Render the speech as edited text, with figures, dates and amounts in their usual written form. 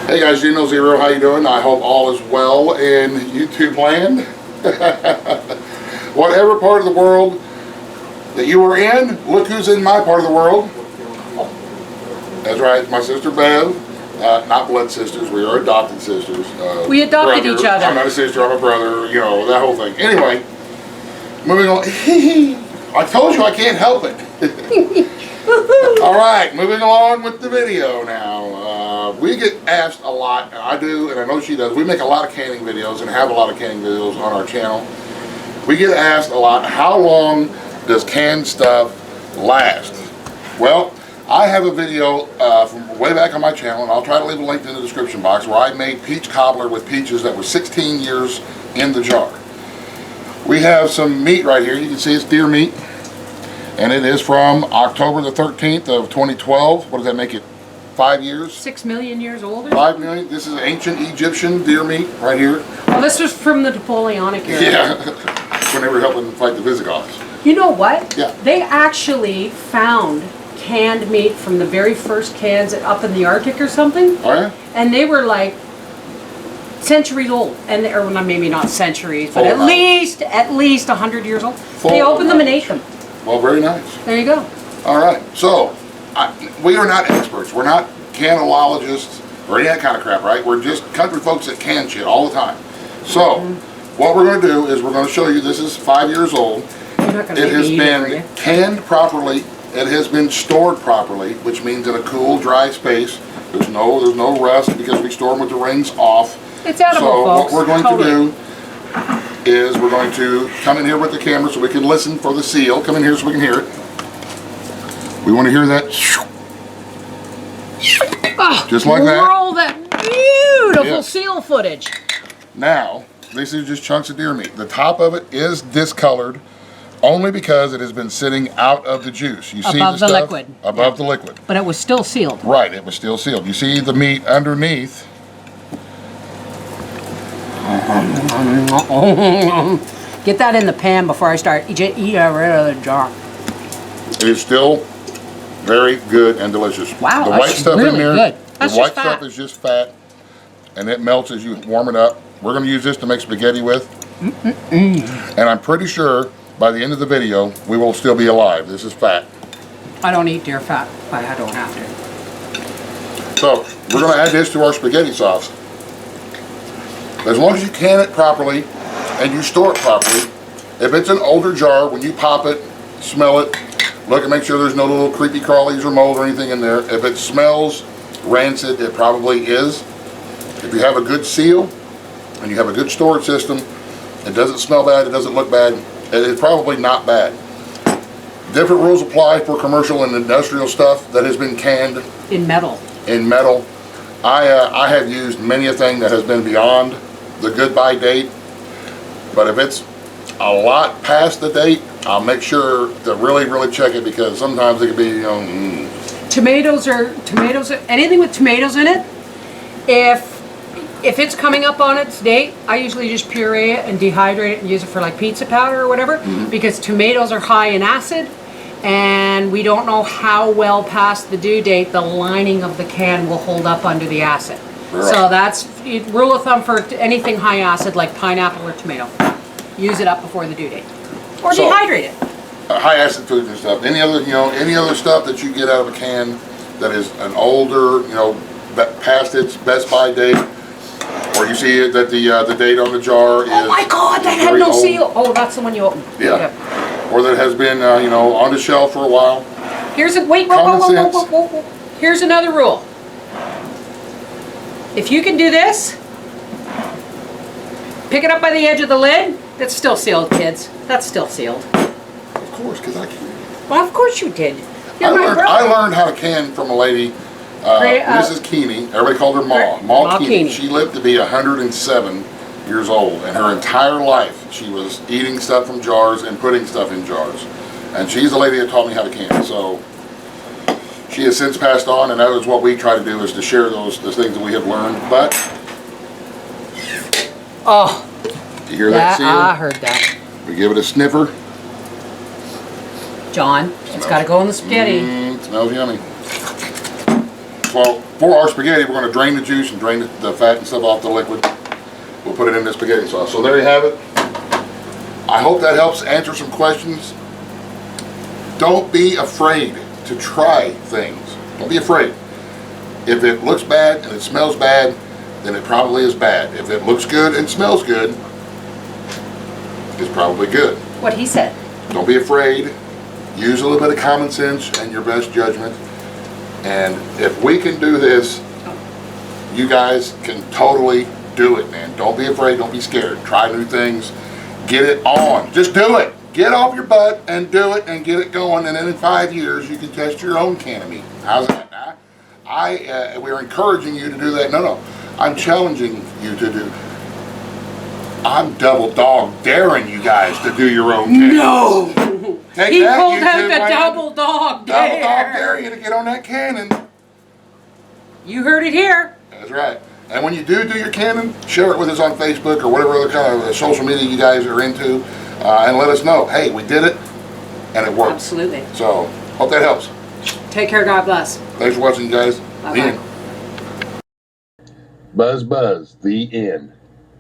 Hey guys, Gino Zero, how you doing? I hope all is well in YouTube land. Whatever part of the world that you are in, look who's in my part of the world. That's right, my sister Bev. Not blood sisters, we are adopted sisters. We adopted each other. I'm not a sister, I'm a brother, you know, that whole thing. Anyway, moving on. I told you I can't help it. Alright, moving along with the video now. We get asked a lot, and I do, and I know she does. We make a lot of canning videos and have a lot of canning videos on our channel. We get asked a lot, how long does canned stuff last? Well, I have a video from way back on my channel, and I'll try to leave a link in the description box, where I made peach cobbler with peaches that were 16 years in the jar. We have some meat right here. You can see it's deer meat. And it is from October the 13th of 2012. What does that make it? 5 years? 6 million years older? 5 million. This is ancient Egyptian deer meat right here. Well, this was from the Napoleonic era. Yeah. When they were helping fight the Visigoths. You know what? Yeah. They actually found canned meat from the very first cans up in the Arctic or something. Oh yeah? And they were like centuries old. And or maybe not centuries, but Full at least 100 years old. Full they opened them and ate them. Well, very nice. There you go. All right. So, we are not experts. We're not canologists or any of that kind of crap, right? We're just country folks that can shit all the time. So, what we're going to do is we're going to show you, this is 5 years old. You're not gonna It make has me eat it, are you? been canned properly. It has been stored properly, which means in a cool, dry space. There's no rust because we store them with the rings off. It's edible, so folks. What we're going Totally. to do is we're going to come in here with the camera so we can listen for the seal. Come in here so we can hear it. We want to hear that. Just like that. Roll that beautiful Yes. seal footage. Now, this is just chunks of deer meat. The top of it is discolored only because it has been sitting out of the juice. You see Above the the stuff? liquid. Above the liquid. But it was still sealed. Right, it was still sealed. You see the meat underneath. Get that in the pan before I start eating rid of the jar. It is still very good and delicious. Wow, the that's white stuff really in there, good. That's the white just stuff fat. is just fat, and it melts as you warm it up. We're going to use this to make spaghetti with, and I'm pretty sure by the end of the video we will still be alive. This is fat. I don't eat deer fat, but I don't have to. So we're going to add this to our spaghetti sauce. As long as you can it properly and you store it properly, if it's an older jar, when you pop it, smell it, look and make sure there's no little creepy crawlies or mold or anything in there. If it smells rancid, it probably is. If you have a good seal and you have a good storage system, it doesn't smell bad, it doesn't look bad, it's probably not bad. Different rules apply for commercial and industrial stuff that has been canned In metal. in metal. I have used many a thing that has been beyond the goodbye date, but if it's a lot past the date, I'll make sure to really check it, because sometimes it could be, you know, Tomatoes are anything with tomatoes in it. If it's coming up on its date, I usually just puree it and dehydrate it and use it for like pizza powder or whatever, because tomatoes are high in acid, and we don't know how well past the due date the lining of the can will hold up under the acid. Right. So that's rule of thumb for anything high acid like pineapple or tomato. Use it up before the due date, or So- dehydrate it. high acid foods and stuff. Any other stuff that you get out of a can that is an older, past its best by date, or you see that the date on the jar is. Oh my God, that had very no old. seal. Oh, that's the one you opened. Yeah. Okay. Or that has been on the shelf for a while. Here's a wait. Whoa, Common whoa, whoa, sense. whoa, whoa, whoa. Here's another rule. If you can do this, pick it up by the edge of the lid. That's still sealed, kids. That's still sealed. Of course, because I can. Well, of course you did. You're my I brother. learned how to can from a lady, Mrs. Keeney. Everybody called her Ma. Ma Keeney. Keeney. She lived to be 107 years old, and her entire life she was eating stuff from jars and putting stuff in jars. And she's the lady that taught me how to can. So she has since passed on, and that is what we try to do, is to share those things that we have learned. But Oh, you hear that seal? I heard that. We give it a sniffer. John, it's got to go in the spaghetti. It smells yummy. Well, for our spaghetti, we're going to drain the juice and drain the fat and stuff off the liquid. We'll put it in the spaghetti sauce. So there you have it. I hope that helps answer some questions. Don't be afraid to try things. Don't be afraid. If it looks bad and it smells bad, then it probably is bad. If it looks good and smells good, it's probably good. What he said. Don't be afraid. Use a little bit of common sense and your best judgment. And if we can do this, you guys can totally do it, man. Don't be afraid. Don't be scared. Try new things. Get it on. Just do it. Get off your butt and do it and get it going. And then in 5 years, you can test your own can of meat. How's that? We're encouraging you to do that. No. I'm challenging you to do. I'm double dog daring you guys to do your own can. No! Take He that, pulled YouTube out the land. double dog dare. Double dog dare you to get on that cannon. You heard it here. That's right. And when you do your cannon, share it with us on Facebook or whatever other kind of social media you guys are into, and let us know, hey, we did it, and it worked. Absolutely. So, hope that helps. Take care. God bless. Thanks for watching, guys. Bye-bye. The end. Buzz, the end.